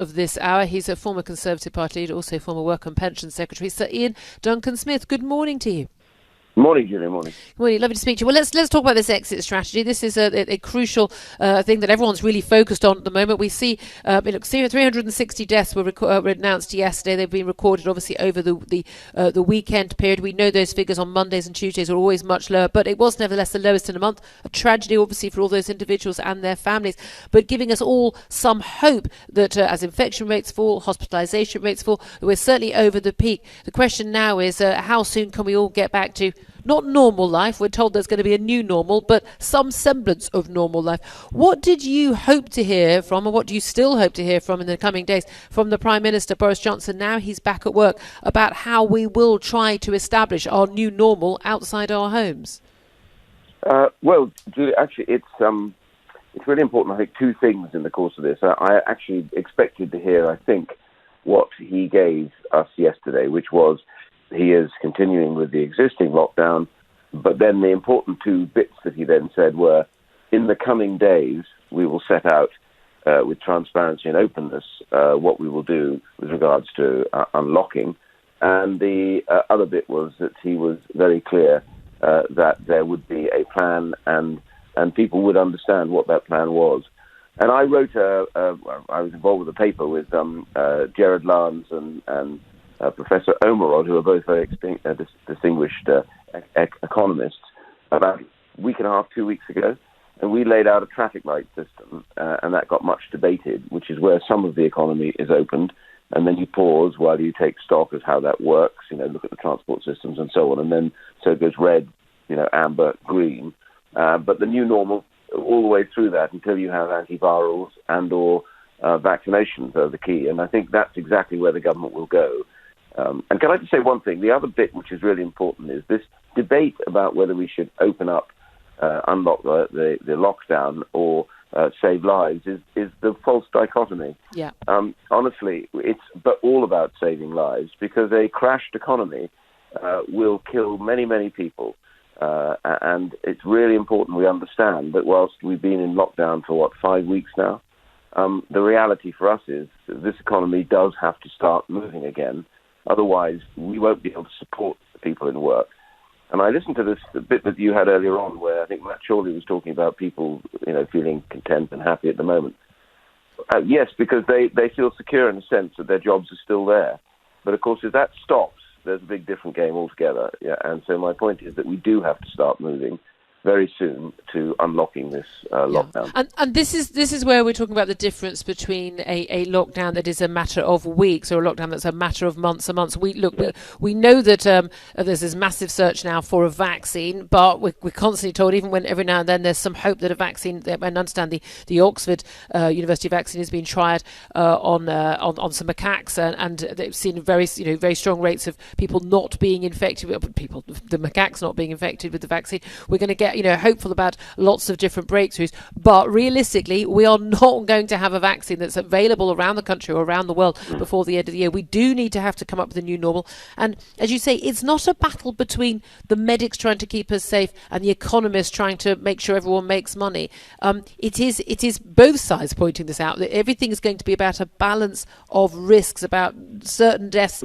of this hour. He's a former Conservative Party leader, also former Work and Pensions Secretary, Sir Iain Duncan Smith. Good morning to you. Morning, Julia. Morning. Morning. Lovely to speak to you. Well, let's talk about this exit strategy. This is a crucial thing that everyone's really focused on at the moment. We see 360 deaths were announced yesterday. They've been recorded, obviously, over the weekend period. We know those figures on Mondays and Tuesdays are always much lower, but it was nevertheless the lowest in a month. A tragedy, obviously, for all those individuals and their families, but giving us all some hope that as infection rates fall, hospitalisation rates fall, we're certainly over the peak. The question now is how soon can we all get back to not normal life? We're told there's going to be a new normal, but some semblance of normal life. What did you hope to hear from, or what do you still hope to hear from in the coming days from the Prime Minister, Boris Johnson, now he's back at work, about how we will try to establish our new normal outside our homes? Well, Julie, actually, it's really important. I think two things in the course of this. I actually expected to hear, I think, what he gave us yesterday, which was he is continuing with the existing lockdown, but then the important two bits that he then said were, in the coming days, we will set out with transparency and openness what we will do with regards to unlocking. And the other bit was that he was very clear that there would be a plan and people would understand what that plan was. And I wrote I was involved with a paper with Gerard Lance and Professor Omerod, who are both very distinguished economists, about a week and a half, 2 weeks ago. And we laid out a traffic light system, and that got much debated, which is where some of the economy is opened, and then you pause while you take stock of how that works, look at the transport systems and so on. And then so it goes red, amber, green. But the new normal, all the way through that until you have antivirals and or vaccinations are the key. And I think that's exactly where the government will go. And can I just say one thing? The other bit which is really important is this debate about whether we should open up, unlock the lockdown or save lives is the false dichotomy. Yeah. Honestly, it's all about saving lives, because a crashed economy will kill many, many people. And it's really important we understand that whilst we've been in lockdown for, 5 weeks now, the reality for us is that this economy does have to start moving again. Otherwise, we won't be able to support the people in work. And I listened to the bit that you had earlier on, where I think Matt Chorley was talking about people, feeling content and happy at the moment. Yes, because they feel secure in the sense that their jobs are still there. But of course, if that stops, there's a big different game altogether. Yeah, and so my point is that we do have to start moving very soon to unlocking this lockdown. And this is where we're talking about the difference between a lockdown that is a matter of weeks or a lockdown that's a matter of months and months. We know that there's this massive search now for a vaccine, but we're constantly told, even when every now and then there's some hope that a vaccine, I understand the Oxford University vaccine has been tried on some macaques, and they've seen very strong rates of people not being infected, the macaques not being infected with the vaccine. We're going to get hopeful about lots of different breakthroughs, but realistically we are not going to have a vaccine that's available around the country or around the world before the end of the year. We do need to have to come up with a new normal, and as you say, it's not a battle between the medics trying to keep us safe and the economists trying to make sure everyone makes money. It is both sides pointing this out, that everything is going to be about a balance of risks, about certain deaths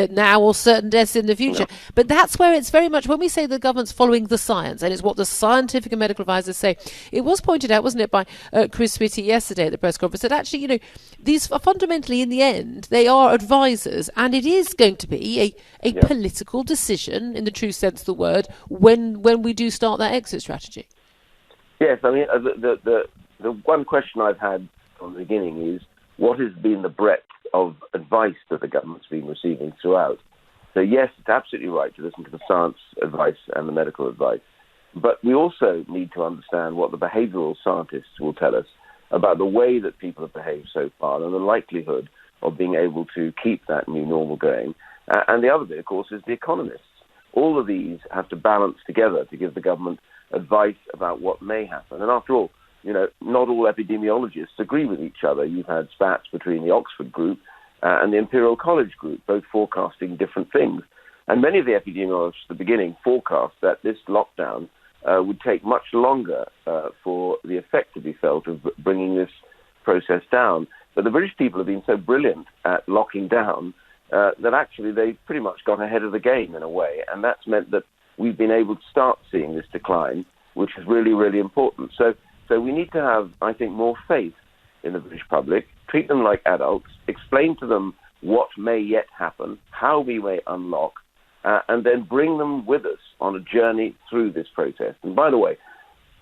now or certain deaths in the future. But that's where it's very much, when we say the government's following the science, and it's what the scientific and medical advisors say. It was pointed out, wasn't it, by Chris Whitty yesterday at the press conference, that actually, these are fundamentally, in the end, they are advisors, and it is going to be a political decision, in the true sense of the word, when we do start that exit strategy. Yes, I mean, the one question I've had from the beginning is, what has been the breadth of advice that the government's been receiving throughout? So yes, it's absolutely right to listen to the science advice and the medical advice. But we also need to understand what the behavioral scientists will tell us about the way that people have behaved so far and the likelihood of being able to keep that new normal going. And the other bit, of course, is the economists. All of these have to balance together to give the government advice about what may happen. And after all, not all epidemiologists agree with each other. You've had spats between the Oxford group and the Imperial College group, both forecasting different things. And many of the epidemiologists at the beginning forecast that this lockdown would take much longer for the effect to be felt of bringing this process down. But the British people have been so brilliant at locking down that actually they pretty much got ahead of the game in a way. And that's meant that we've been able to start seeing this decline, which is really, really important. So we need to have, I think, more faith in the British public, treat them like adults, explain to them what may yet happen, how we may unlock, and then bring them with us on a journey through this process. And by the way,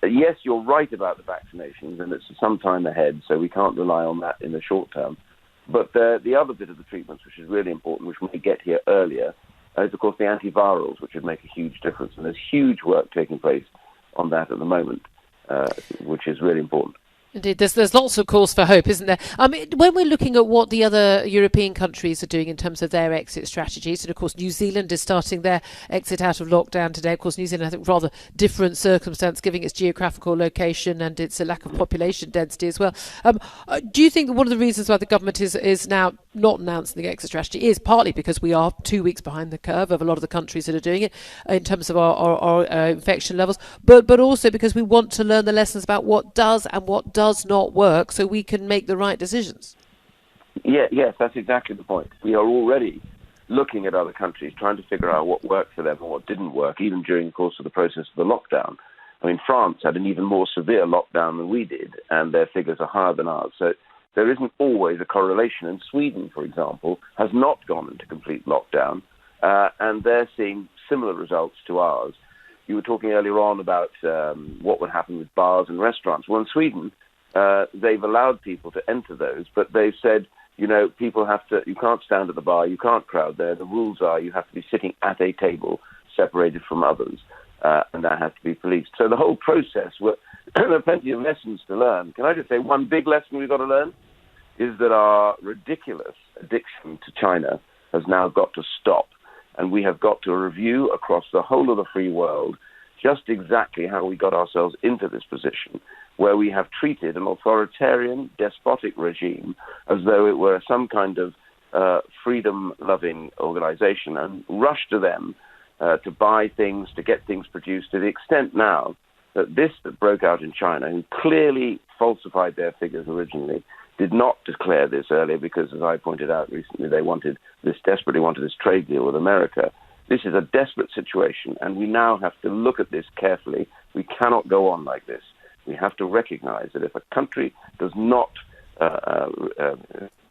yes, you're right about the vaccinations, and it's some time ahead, so we can't rely on that in the short term. But the other bit of the treatments, which is really important, which may get here earlier, is, of course, the antivirals, which would make a huge difference. And there's huge work taking place on that at the moment, which is really important. Indeed, there's lots of cause for hope, isn't there? When we're looking at what the other European countries are doing in terms of their exit strategies, and of course New Zealand is starting their exit out of lockdown today. Of course, New Zealand, I think, rather different circumstance, given its geographical location and its lack of population density as well. Do you think that one of the reasons why the government is now not announcing the exit strategy is partly because we are 2 weeks behind the curve of a lot of the countries that are doing it in terms of our infection levels, but also because we want to learn the lessons about what does and what does not work, so we can make the right decisions? Yes, that's exactly the point. We are already looking at other countries, trying to figure out what worked for them and what didn't work, even during the course of the process of the lockdown. I mean, France had an even more severe lockdown than we did, and their figures are higher than ours. So there isn't always a correlation. And Sweden, for example, has not gone into complete lockdown, and they're seeing similar results to ours. You were talking earlier on about what would happen with bars and restaurants. Well, in Sweden, they've allowed people to enter those, but they've said, people you can't stand at the bar, you can't crowd there. The rules are you have to be sitting at a table separated from others, and that has to be policed. So the whole process, there are plenty of lessons to learn. Can I just say one big lesson we've got to learn is that our ridiculous addiction to China has now got to stop, and we have got to review across the whole of the free world just exactly how we got ourselves into this position, where we have treated an authoritarian, despotic regime as though it were some kind of freedom-loving organization, and rushed to them to buy things, to get things produced, to the extent now that this that broke out in China, who clearly falsified their figures originally, did not declare this earlier because, as I pointed out recently, they desperately wanted this trade deal with America. This is a desperate situation, and we now have to look at this carefully. We cannot go on like this. We have to recognize that if a country does not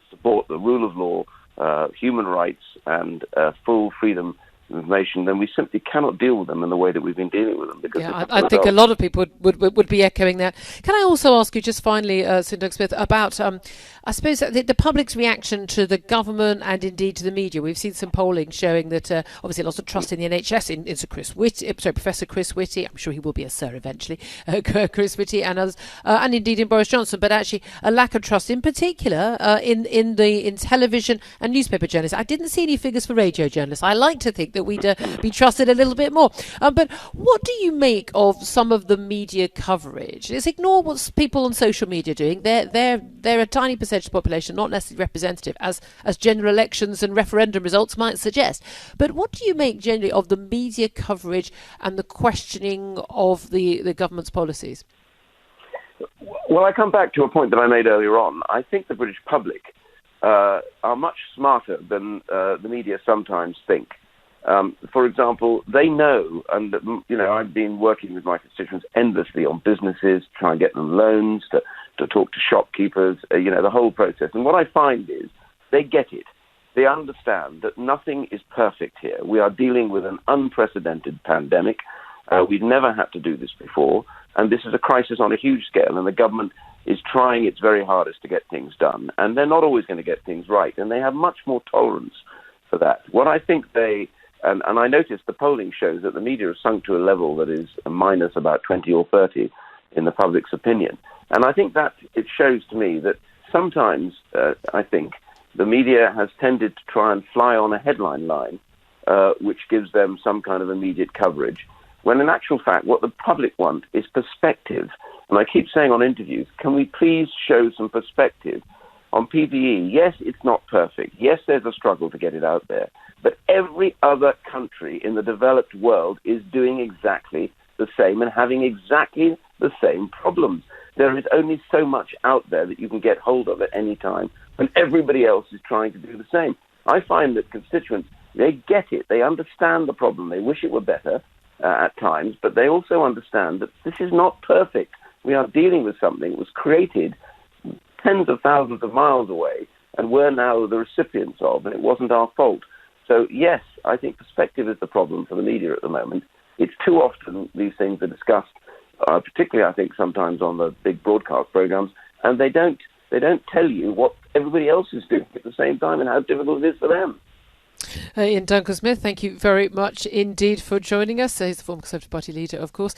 support the rule of law, human rights, and full freedom of information, then we simply cannot deal with them in the way that we've been dealing with them. Because I think a lot of people would be echoing that. Can I also ask you, just finally, Sir Duncan Smith, about, I suppose, the public's reaction to the government and indeed to the media? We've seen some polling showing that, obviously, lots of trust in the NHS, in Professor Chris Whitty. I'm sure he will be a Sir eventually, Chris Whitty and others, and indeed in Boris Johnson, but actually a lack of trust, in particular, in television and newspaper journalists. I didn't see any figures for radio journalists. I like to think that we'd be trusted a little bit more. But what do you make of some of the media coverage? Let's ignore what people on social media are doing. They're a tiny percentage of the population, not necessarily representative, as general elections and referendum results might suggest. But what do you make generally of the media coverage and the questioning of the government's policies? Well, I come back to a point that I made earlier on. I think the British public are much smarter than the media sometimes think. For example, they know, and I've been working with my constituents endlessly on businesses, try and get them loans, to talk to shopkeepers, the whole process. And what I find is they get it. They understand that nothing is perfect here. We are dealing with an unprecedented pandemic. We've never had to do this before, and this is a crisis on a huge scale, and the government is trying its very hardest to get things done. And they're not always going to get things right, and they have much more tolerance for that. What I think and I noticed the polling shows that the media has sunk to a level that is a minus about 20 or 30 in the public's opinion. And I think that it shows to me that sometimes, I think, the media has tended to try and fly on a headline line, which gives them some kind of immediate coverage, when in actual fact what the public want is perspective. And I keep saying on interviews, can we please show some perspective on PPE? Yes, it's not perfect. Yes, there's a struggle to get it out there. But every other country in the developed world is doing exactly the same and having exactly the same problems. there is only so much out there that you can get hold of at any time, and everybody else is trying to do the same. I find that constituents, they get it. They understand the problem. They wish it were better at times, but they also understand that this is not perfect. We are dealing with something that was created tens of thousands of miles away, and we're now the recipients of, and it wasn't our fault. So, yes, I think perspective is the problem for the media at the moment. It's too often these things are discussed, particularly, I think, sometimes on the big broadcast programs, and they don't tell you what everybody else is doing at the same time and how difficult it is for them. Iain Duncan Smith, thank you very much indeed for joining us. He's the former Conservative Party leader, of course.